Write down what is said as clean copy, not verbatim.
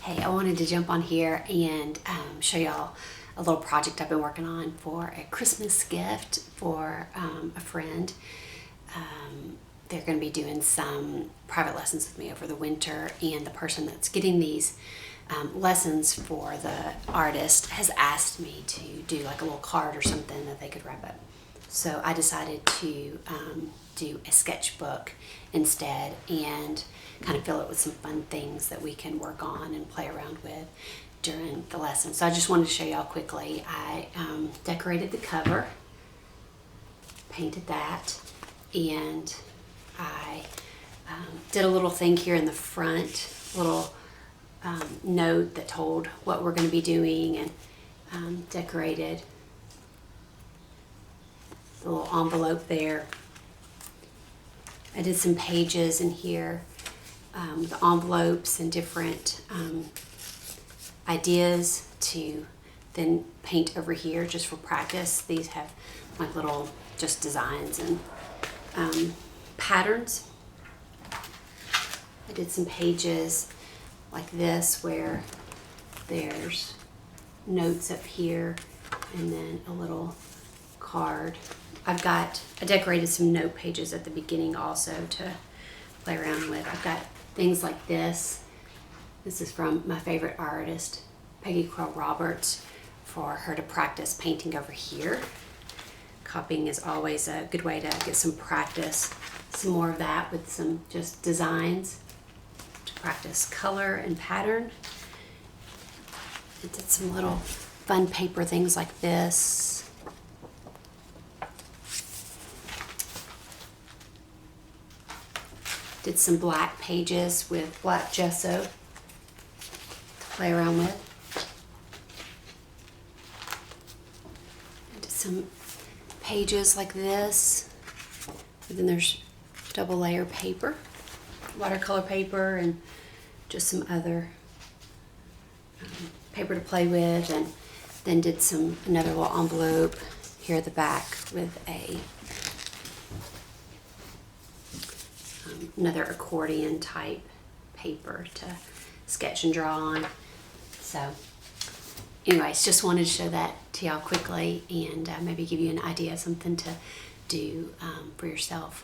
Hey, I wanted to jump on here and show y'all a little project I've been working on for a Christmas gift for a friend. They're going to be doing some private lessons with me over the winter, and the person that's getting these lessons for the artist has asked me to do like a little card or something that they could wrap up. So I decided to do a sketchbook instead and kind of fill it with some fun things that we can work on and play around with during the lesson. So I just wanted to show y'all quickly. I decorated the cover, painted that, and I did a little thing here in the front, little note that told what we're going to be doing, and decorated the little envelope there. I did some pages in here with envelopes and different ideas to then paint over here just for practice. These have like little just designs and patterns. I did some pages like this where there's notes up here and then a little card. I decorated some note pages at the beginning also to play around with. I've got things like this. This is from my favorite artist, Peggy Crow Roberts, for her to practice painting over here. Copying is always a good way to get some practice. Some more of that with some just designs to practice color and pattern. I did some little fun paper things like this. Did some black pages with black gesso to play around with. I did some pages like this. And then there's double layer paper, watercolor paper, and just some other paper to play with. And then did another little envelope here at the back with another accordion type paper to sketch and draw on. So anyways, just wanted to show that to y'all quickly and maybe give you an idea of something to do for yourself.